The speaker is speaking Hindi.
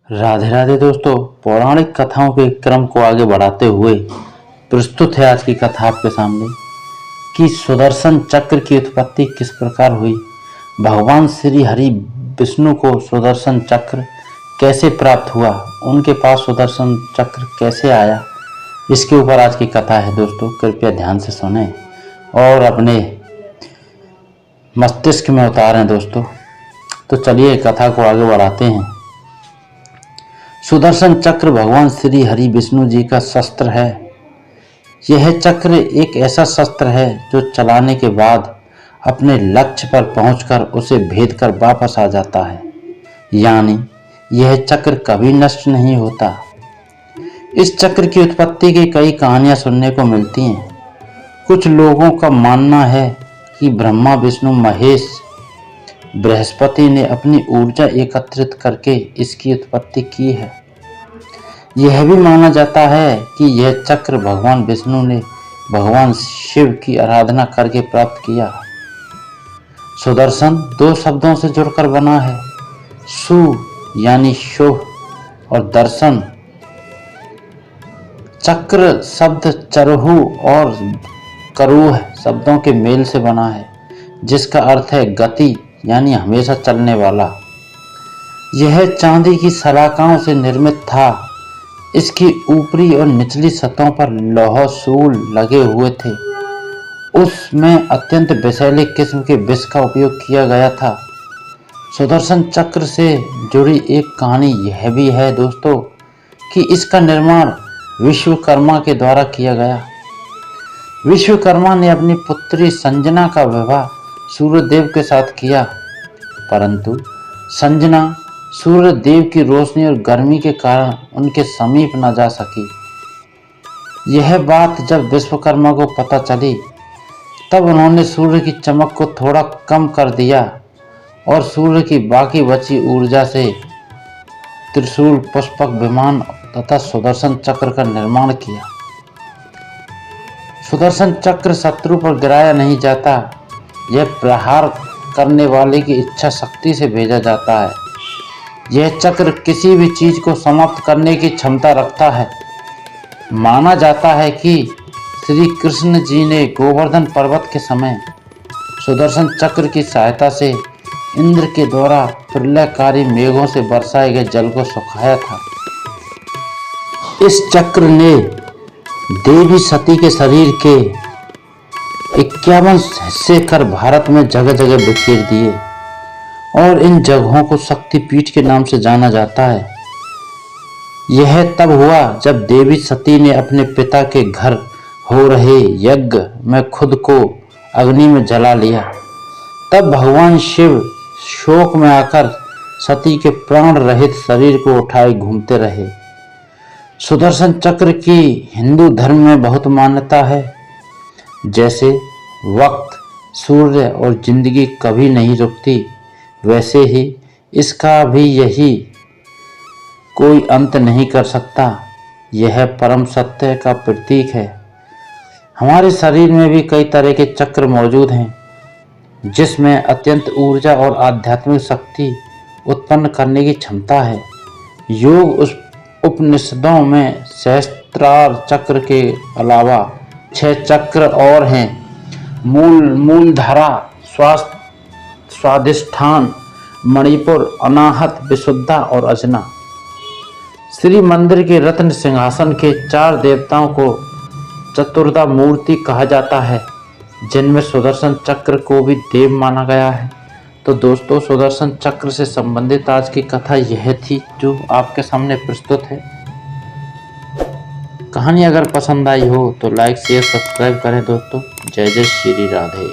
राधे राधे दोस्तों। पौराणिक कथाओं के क्रम को आगे बढ़ाते हुए प्रस्तुत है आज की कथा आपके सामने कि सुदर्शन चक्र की उत्पत्ति किस प्रकार हुई, भगवान श्री हरि विष्णु को सुदर्शन चक्र कैसे प्राप्त हुआ, उनके पास सुदर्शन चक्र कैसे आया, इसके ऊपर आज की कथा है दोस्तों। कृपया ध्यान से सुने और अपने मस्तिष्क में उतारें दोस्तों। तो चलिए कथा को आगे बढ़ाते हैं। सुदर्शन चक्र भगवान श्री हरि विष्णु जी का शस्त्र है। यह चक्र एक ऐसा शस्त्र है जो चलाने के बाद अपने लक्ष्य पर पहुंचकर उसे भेद कर वापस आ जाता है, यानी यह चक्र कभी नष्ट नहीं होता। इस चक्र की उत्पत्ति की कई कहानियां सुनने को मिलती हैं। कुछ लोगों का मानना है कि ब्रह्मा विष्णु महेश बृहस्पति ने अपनी ऊर्जा एकत्रित करके इसकी उत्पत्ति की है। यह भी माना जाता है कि यह चक्र भगवान विष्णु ने भगवान शिव की आराधना करके प्राप्त किया। सुदर्शन दो शब्दों से जुड़कर बना है, सु यानी शुभ और दर्शन। चक्र शब्द चरहु और करूह शब्दों के मेल से बना है, जिसका अर्थ है गति यानी हमेशा चलने वाला। यह चांदी की सलाखाओं से निर्मित था। इसकी ऊपरी और निचली सतहों पर लौह सूल लगे हुए थे। उसमें अत्यंत विषैले किस्म के विष का उपयोग किया गया था। सुदर्शन चक्र से जुड़ी एक कहानी यह भी है दोस्तों कि इसका निर्माण विश्वकर्मा के द्वारा किया गया। विश्वकर्मा ने अपनी पुत्री संजना का विवाह सूर्यदेव के साथ किया, परंतु संजना सूर्यदेव की रोशनी और गर्मी के कारण उनके समीप न जा सकी। यह बात जब विश्वकर्मा को पता चली, तब उन्होंने सूर्य की चमक को थोड़ा कम कर दिया और सूर्य की बाकी बची ऊर्जा से त्रिशूल, पुष्पक विमान तथा सुदर्शन चक्र का निर्माण किया। सुदर्शन चक्र शत्रु पर गिराया नहीं जाता, यह प्रहार करने वाले की इच्छा शक्ति से भेजा जाता है। यह चक्र किसी भी चीज को समाप्त करने की क्षमता रखता है। माना जाता है कि श्री कृष्ण जी ने गोवर्धन पर्वत के समय सुदर्शन चक्र की सहायता से इंद्र के द्वारा प्रलयकारी मेघों से बरसाए गए जल को सुखाया था। इस चक्र ने देवी सती के शरीर के 51 हिस्से कर भारत में जगह जगह बिखेर दिए और इन जगहों को शक्तिपीठ के नाम से जाना जाता है। यह तब हुआ जब देवी सती ने अपने पिता के घर हो रहे यज्ञ में खुद को अग्नि में जला लिया। तब भगवान शिव शोक में आकर सती के प्राण रहित शरीर को उठाए घूमते रहे। सुदर्शन चक्र की हिंदू धर्म में बहुत मान्यता है। जैसे वक्त, सूर्य और जिंदगी कभी नहीं रुकती, वैसे ही इसका भी यही कोई अंत नहीं कर सकता। यह परम सत्य का प्रतीक है। हमारे शरीर में भी कई तरह के चक्र मौजूद हैं, जिसमें अत्यंत ऊर्जा और आध्यात्मिक शक्ति उत्पन्न करने की क्षमता है। योग उपनिषदों में सहस्त्रार चक्र के अलावा 6 चक्र और हैं: मूलधारा, स्वादिष्ठान, मणिपुर, अनाहत, विशुद्धा और अजना। श्री मंदिर के रत्न सिंहासन के 4 देवताओं को चतुर्धा मूर्ति कहा जाता है, जिनमें सुदर्शन चक्र को भी देव माना गया है। तो दोस्तों, सुदर्शन चक्र से संबंधित आज की कथा यह थी जो आपके सामने प्रस्तुत है। कहानी अगर पसंद आई हो तो लाइक, शेयर, सब्सक्राइब करें दोस्तों। जय जय श्री राधे।